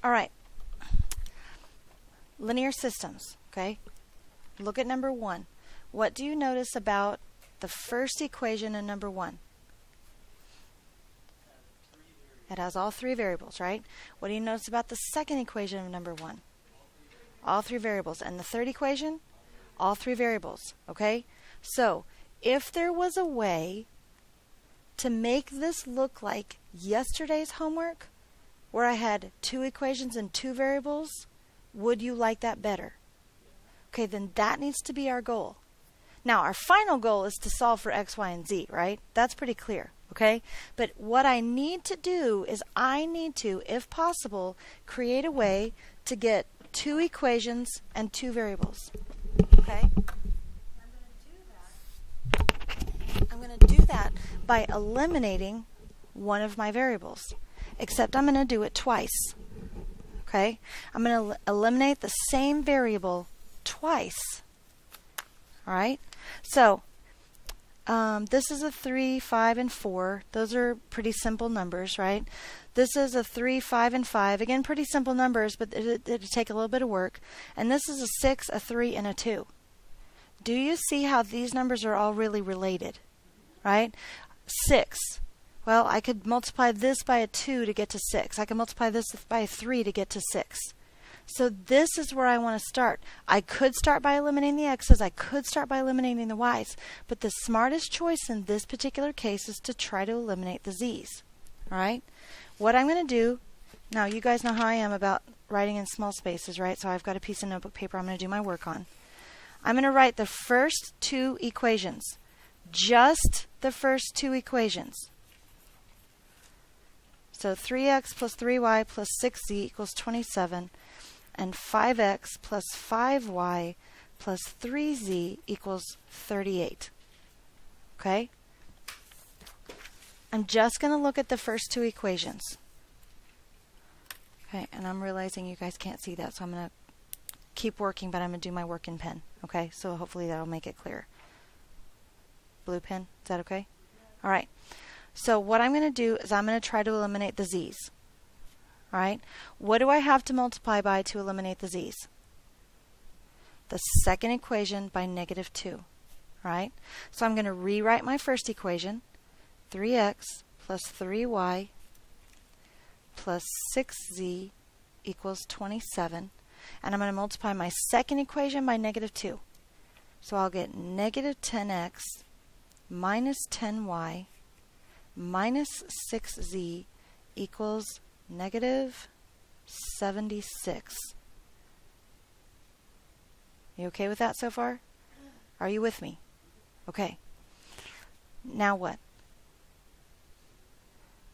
All right. Linear systems, okay? Look at number 1. What do you notice about the first equation in number 1? It has all 3 variables, right? What do you notice about the second equation of number 1? All 3 variables. And the third equation? All 3 variables, okay? So, if there was a way to make this look like yesterday's homework, where I had 2 equations and 2 variables, would you like that better? Okay, then that needs to be our goal. Now, our final goal is to solve for x, y, and z, right? That's pretty clear, okay? But what I need to do is I need to, if possible, create a way to get 2 equations and 2 variables, okay? I'm going to do that by eliminating one of my variables, except I'm going to do it twice, okay? I'm going to eliminate the same variable twice. All right, so this is a 3, 5, and 4. Those are pretty simple numbers, right? This is a 3, 5, and 5. Again, pretty simple numbers, but it'll take a little bit of work. And this is a 6, a 3, and a 2. Do you see how these numbers are all really related, right? 6. Well, I could multiply this by a 2 to get to 6. I can multiply this by a 3 to get to 6. So this is where I want to start. I could start by eliminating the x's. I could start by eliminating the y's. But the smartest choice in this particular case is to try to eliminate the z's. All right? What I'm going to do, now you guys know how I am about writing in small spaces, right? So I've got a piece of notebook paper I'm going to do my work on. I'm going to write the first 2 equations. Just the first 2 equations. So 3x plus 3y plus 6z equals 27. And 5x plus 5y plus 3z equals 38. Okay? I'm just going to look at the first 2 equations. Okay, and I'm realizing you guys can't see that, so I'm going to keep working, but I'm going to do my work in pen. Okay, so hopefully that'll make it clear. Blue pen, is that okay? All right. So what I'm going to do is I'm going to try to eliminate the z's. All right, what do I have to multiply by to eliminate the z's? The second equation by -2. All right, so I'm going to rewrite my first equation, 3x plus 3y plus 6z equals 27. And I'm going to multiply my second equation by -2. So I'll get -10x minus 10y minus 6z equals -76. You okay with that so far? Are you with me? Okay. Now what?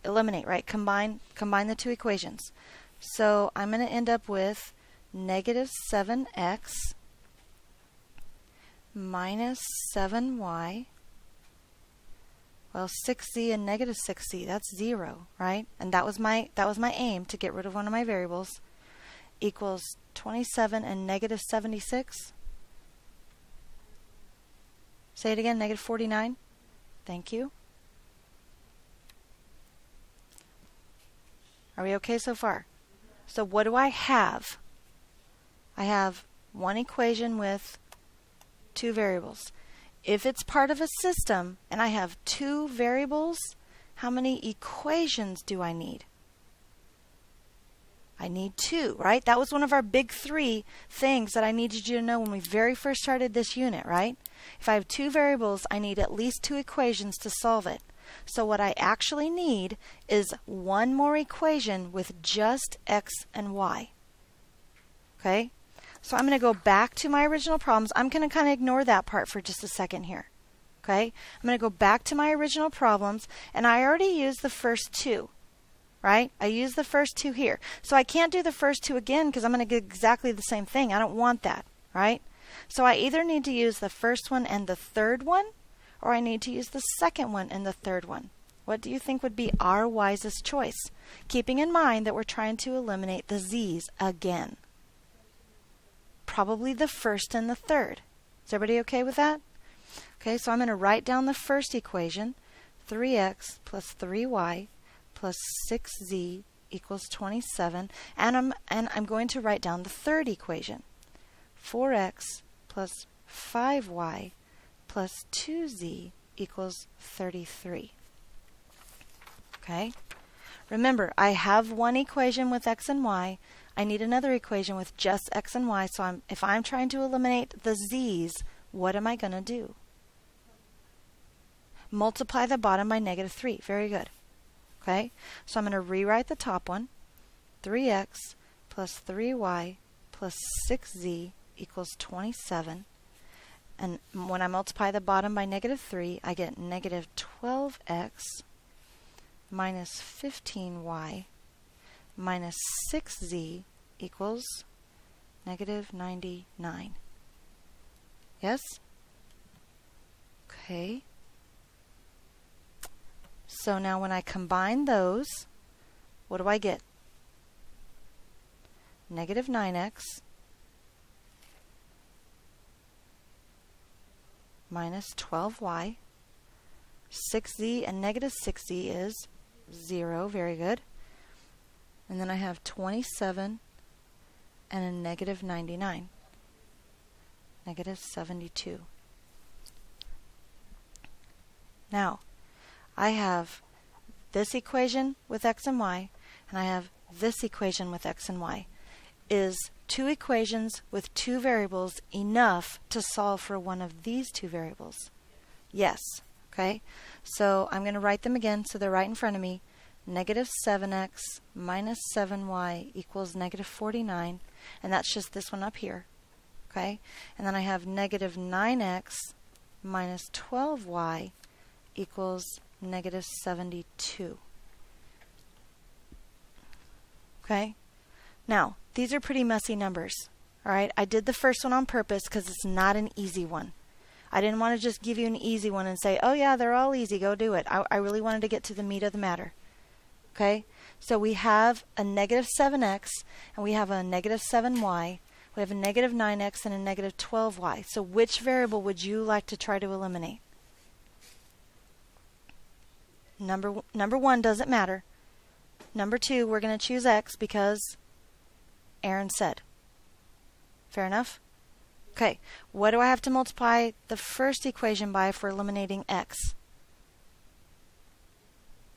Eliminate, right? Combine the 2 equations. So I'm going to end up with -7x minus 7y. Well, 6z and -6z, that's 0, right? And that was my aim, to get rid of one of my variables, equals 27 and -76. Say it again, -49. Thank you. Are we okay so far? So what do I have? I have one equation with 2 variables. If it's part of a system and I have 2 variables, how many equations do I need? I need 2, right? That was one of our big 3 things that I needed you to know when we very first started this unit, right? If I have 2 variables, I need at least 2 equations to solve it. So what I actually need is one more equation with just x and y. Okay? So I'm going to go back to my original problems. I'm going to kind of ignore that part for just a second here. Okay? I'm going to go back to my original problems, and I already used the first 2. Right? I used the first 2 here. So I can't do the first 2 again because I'm going to get exactly the same thing. I don't want that. Right? So I either need to use the first one and the third one, or I need to use the second one and the third one. What do you think would be our wisest choice? Keeping in mind that we're trying to eliminate the z's again. Probably the first and the third. Is everybody okay with that? Okay, so I'm going to write down the first equation, 3x plus 3y plus 6z equals 27. And I'm going to write down the third equation. 4x plus 5y plus 2z equals 33. Okay? Remember, I have one equation with x and y. I need another equation with just x and y. So if I'm trying to eliminate the z's, what am I going to do? Multiply the bottom by negative 3. Very good. Okay? So I'm going to rewrite the top one. 3x plus 3y plus 6z equals 27. And when I multiply the bottom by negative 3, I get negative 12x minus 15y minus 6z equals negative 99. Yes? Okay. So now when I combine those, what do I get? Negative 9x minus 12y. 6z and negative 6z is 0. Very good. And then I have 27 and a negative 99. Negative 72. Now, I have this equation with x and y, and I have this equation with x and y. Is two equations with two variables enough to solve for one of these two variables? Yes. Okay, so I'm going to write them again so they're right in front of me. Negative 7x minus 7y equals negative 49, and that's just this one up here. Okay, and then I have negative 9x minus 12y equals negative 72. Okay, now these are pretty messy numbers. Alright, I did the first one on purpose because it's not an easy one. I didn't want to just give you an easy one and say, oh yeah, they're all easy, go do it. I really wanted to get to the meat of the matter. Okay, so we have a negative 7x and we have a negative 7y. We have a negative 9x and a negative 12y. So which variable would you like to try to eliminate? Number one doesn't matter. Number two, we're going to choose x because Aaron said. Fair enough? Okay, what do I have to multiply the first equation by for eliminating x?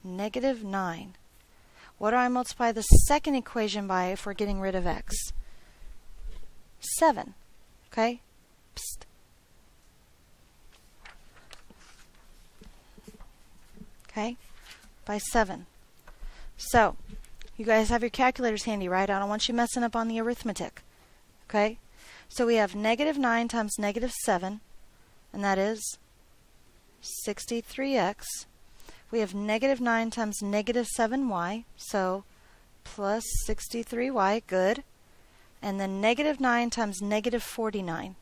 Negative 9. What do I multiply the second equation by if we're getting rid of x? 7. Okay? Psst. Okay? By 7. So, you guys have your calculators handy, right? I don't want you messing up on the arithmetic. Okay? So we have negative 9 times negative 7, and that is 63x. We have negative 9 times negative 7y, so plus 63y, good. And then negative 9 times negative 49.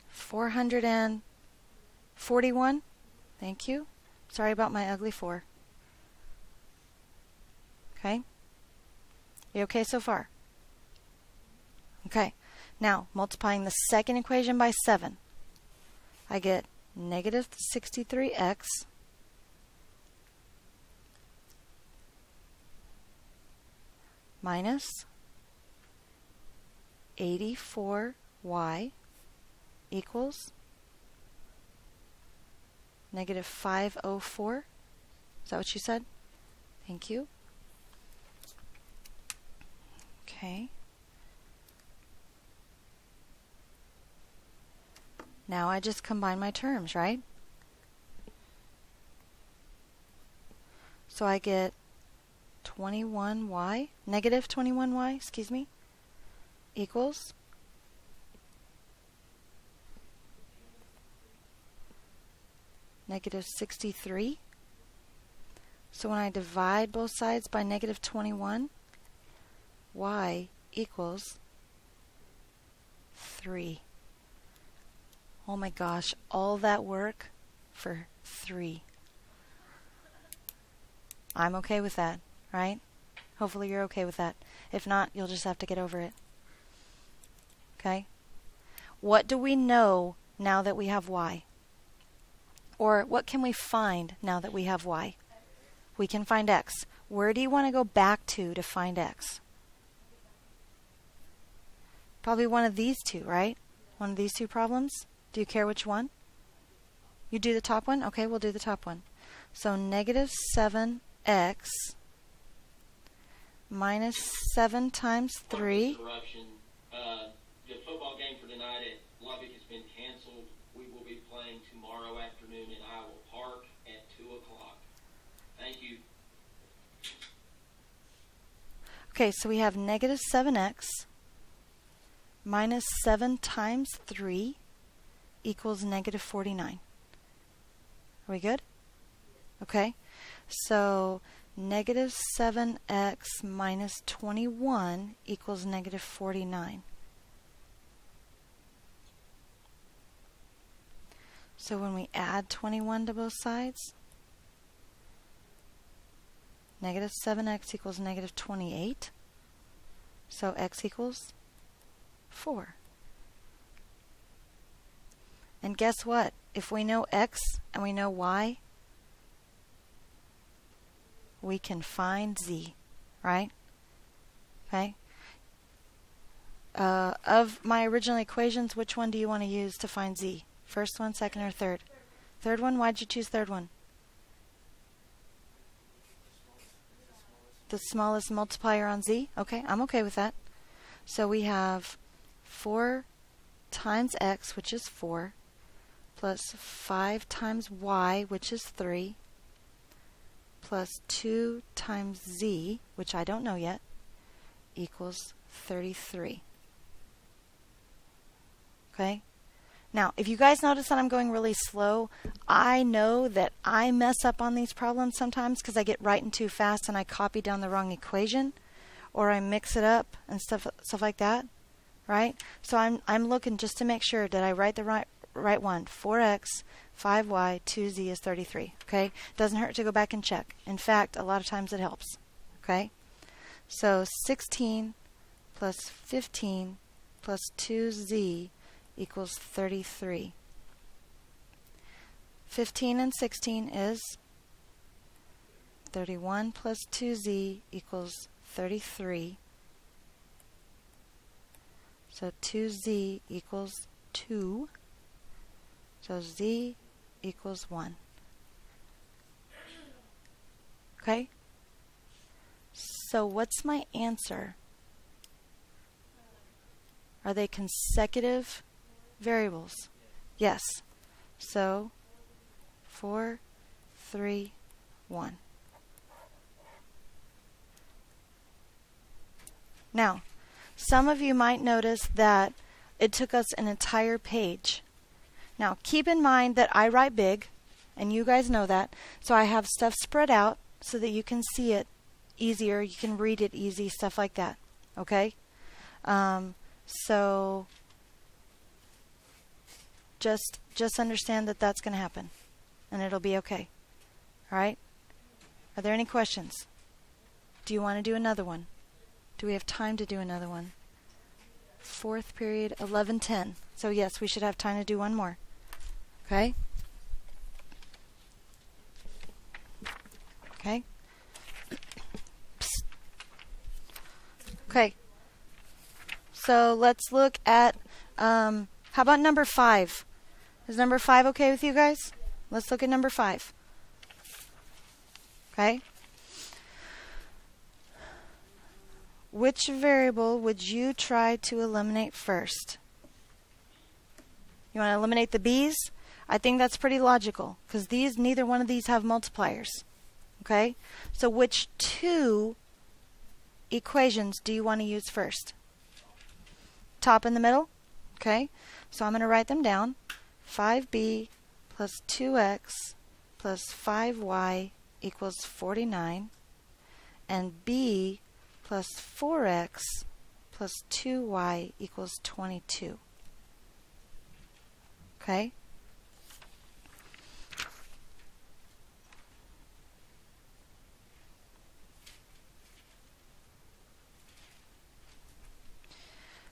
441. Thank you. Sorry about my ugly 4. Okay? You okay so far? Okay. Now, multiplying the second equation by 7, I get negative 63x minus 84y equals negative 504. Is that what you said? Thank you. Okay. Now I just combine my terms, right? So I get 21y, negative 21y, excuse me, equals negative 63. So when I divide both sides by negative 21, y equals 3. Oh my gosh, all that work for 3. I'm okay with that, right? Hopefully you're okay with that. If not, you'll just have to get over it. Okay? What do we know now that we have y? Or what can we find now that we have y? we can find x. Where do you want to go back to find x? Probably one of these two, right? One of these two problems. Do you care which one? You do the top one? Okay, we'll do the top one. So negative 7x minus 7 times 3. The football game for tonight at Lubbock has been canceled. We will be playing tomorrow afternoon in Iowa Park at 2 o'clock. Thank you. Okay, so we have negative 7x minus 7 times 3 equals negative 49. Are we good? Okay, so negative 7x minus 21 equals negative 49. So when we add 21 to both sides, negative 7x equals negative 28. So x equals 4. And guess what? If we know x and we know y, we can find z, right? Okay. Of my original equations, which one do you want to use to find z? First one, second, or third? Third one? Why'd you choose third one? The smallest multiplier on z? Okay, I'm okay with that. So we have 4 times x, which is 4, plus 5 times y, which is 3, plus 2 times z, which I don't know yet, equals 33. Okay? Now, if you guys notice that I'm going really slow, I know that I mess up on these problems sometimes because I get writing too fast and I copy down the wrong equation, or I mix it up and stuff like that, right? So I'm looking just to make sure that I write the right one. 4x, 5y, 2z is 33. Okay? Doesn't hurt to go back and check. In fact, a lot of times it helps. Okay? So 16 plus 15 plus 2z equals 33. 15 and 16 is 31 plus 2z equals 33. So 2z equals 2. So z equals 1. Okay? So what's my answer? Are they consecutive variables? Yes. So 4, 3, 1. Now, some of you might notice that it took us an entire page. Now, keep in mind that I write big, and you guys know that, so I have stuff spread out so that you can see it easier, you can read it easy, stuff like that. Okay? So just understand that that's going to happen, and it'll be okay. All right? Are there any questions? Do you want to do another one? Do we have time to do another one? Fourth period, 11:10. So yes, we should have time to do one more. Okay? Okay? Psst. Okay. So let's look at, how about number 5? Is number 5 okay with you guys? Let's look at number 5. Okay? Which variable would you try to eliminate first? You want to eliminate the b's? I think that's pretty logical because neither one of these have multipliers. Okay? So which two equations do you want to use first? Top in the middle? Okay? So I'm going to write them down. 5b plus 2x plus 5y equals 49. And b plus 4x plus 2y equals 22. Okay?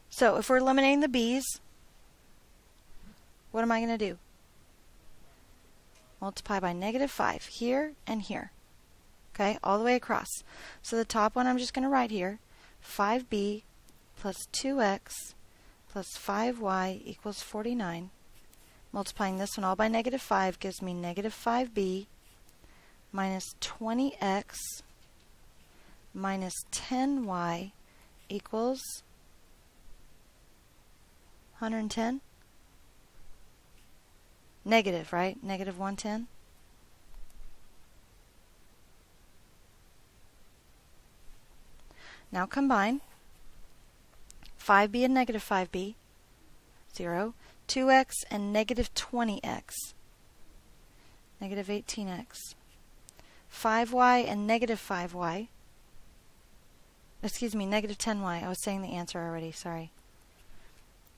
So if we're eliminating the b's, what am I going to do? Multiply by negative 5 here and here. Okay, all the way across. So the top one I'm just going to write here. 5b plus 2x plus 5y equals 49. Multiplying this one all by negative 5 gives me negative 5b minus 20x minus 10y equals 110. Negative, right? Negative 110. Now combine 5b and negative 5b, 0, 2x and negative 20x, negative 18x, 5y and negative 5y, excuse me, negative 10y. I was saying the answer already, sorry.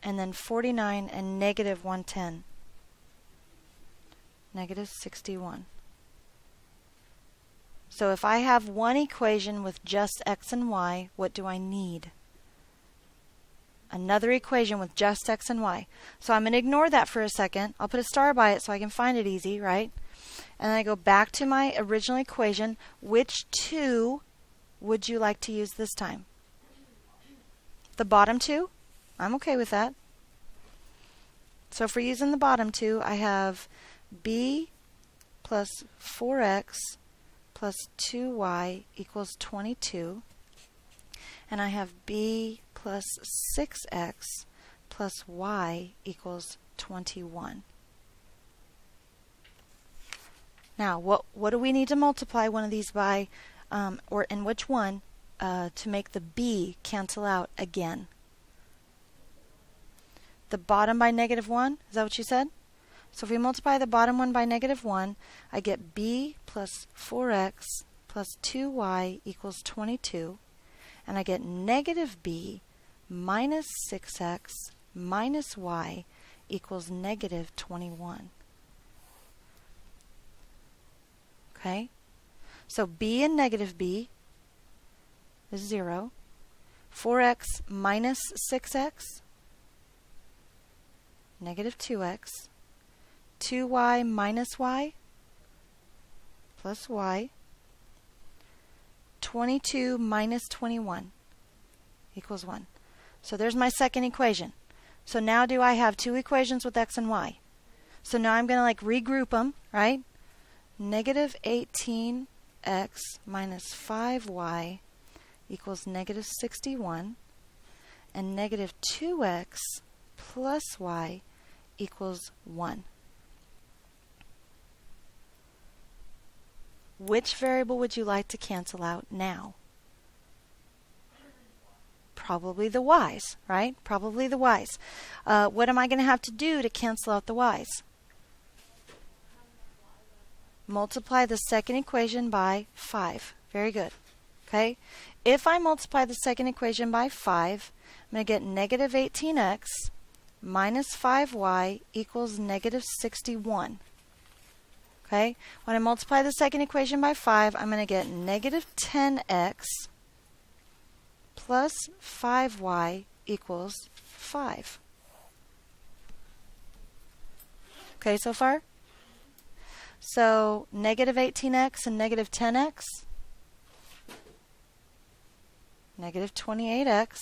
And then 49 and negative 110, negative 61. So if I have one equation with just x and y, what do I need? Another equation with just x and y. So I'm going to ignore that for a second. I'll put a star by it so I can find it easy, right? And then I go back to my original equation. Which two would you like to use this time? The bottom two? I'm okay with that. So if we're using the bottom two, I have b plus 4x plus 2y equals 22. And I have b plus 6x plus y equals 21. Now, what do we need to multiply one of these by, or in which one, to make the b cancel out again? The bottom by negative 1? Is that what you said? So if we multiply the bottom one by negative 1, I get b plus 4x plus 2y equals 22. And I get negative b minus 6x minus y equals negative 21. Okay? So b and negative b is 0. 4x minus 6x, negative 2x. 2y minus y plus y. 22 minus 21 equals 1. So there's my second equation. So now do I have two equations with x and y? So now I'm going to regroup them, right? Negative 18x minus 5y equals negative 61. And negative 2x plus y equals 1. Which variable would you like to cancel out now? Probably the y's, right? Probably the y's. What am I going to have to do to cancel out the y's? Multiply the second equation by 5. Very good. Okay? If I multiply the second equation by 5, I'm going to get negative 18x minus 5y equals negative 61. Okay? When I multiply the second equation by 5, I'm going to get negative 10x plus 5y equals 5. Okay, so far? So negative 18x and negative 10x, negative 28x,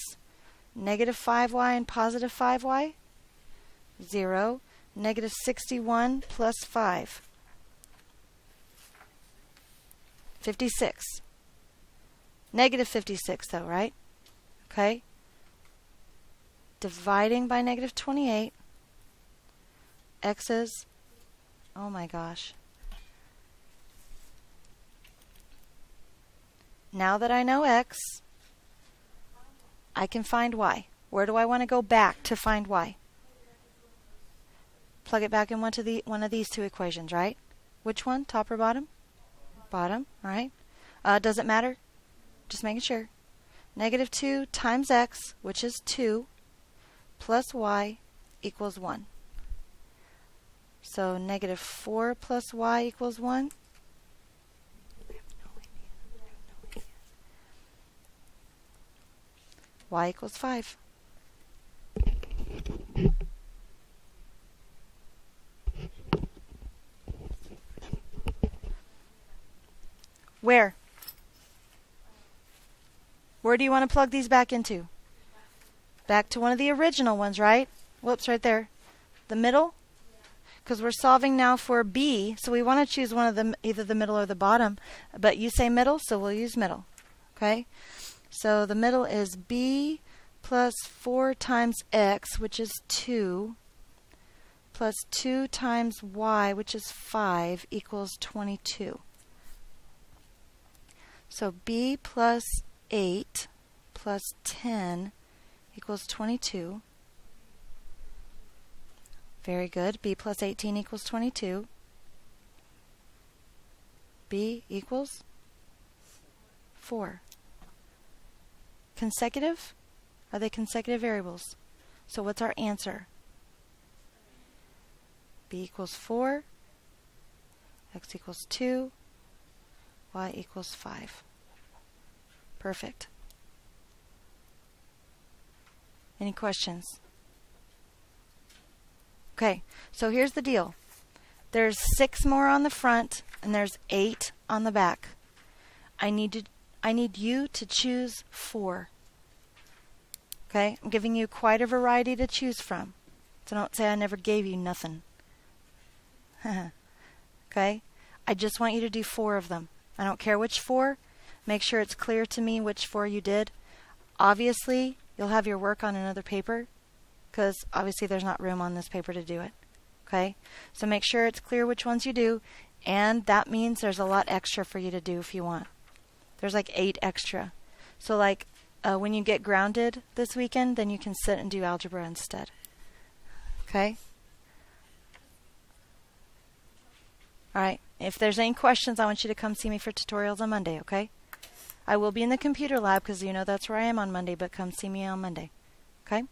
negative 5y and positive 5y, 0, negative 61 plus 5. 56. Negative 56 though, right? Okay. Dividing by negative 28. X's. Oh my gosh. Now that I know x, I can find y. Where do I want to go back to find y? Plug it back in one of these two equations, right? Which one? Top or bottom? Bottom, right? Does it matter? Just making sure. Negative 2 times x, which is 2, plus y equals 1. So negative 4 plus y equals 1. I have no idea. Y equals 5. Where? Where do you want to plug these back into? Back to one of the original ones, right? Whoops, right there. The middle? Because we're solving now for B, so we want to choose one of them, either the middle or the bottom. But you say middle, so we'll use middle. Okay? So the middle is B plus 4 times X, which is 2, plus 2 times Y, which is 5, equals 22. So B plus 8 plus 10 equals 22. Very good. B plus 18 equals 22. B equals 4. Consecutive? Are they consecutive variables? So what's our answer? B equals 4. X equals 2. Y equals 5. Perfect. Any questions? Okay, so here's the deal. There's 6 more on the front, and there's 8 on the back. I need you to choose 4. Okay, I'm giving you quite a variety to choose from. So don't say I never gave you nothing. Okay, I just want you to do 4 of them. I don't care which 4. Make sure it's clear to me which 4 you did. Obviously, you'll have your work on another paper, because obviously there's not room on this paper to do it. Okay, so make sure it's clear which ones you do, and that means there's a lot extra for you to do if you want. There's like 8 extra. So like when you get grounded this weekend, then you can sit and do algebra instead. Okay? Alright, if there's any questions, I want you to come see me for tutorials on Monday, okay? I will be in the computer lab because you know that's where I am on Monday, but come see me on Monday. Okay?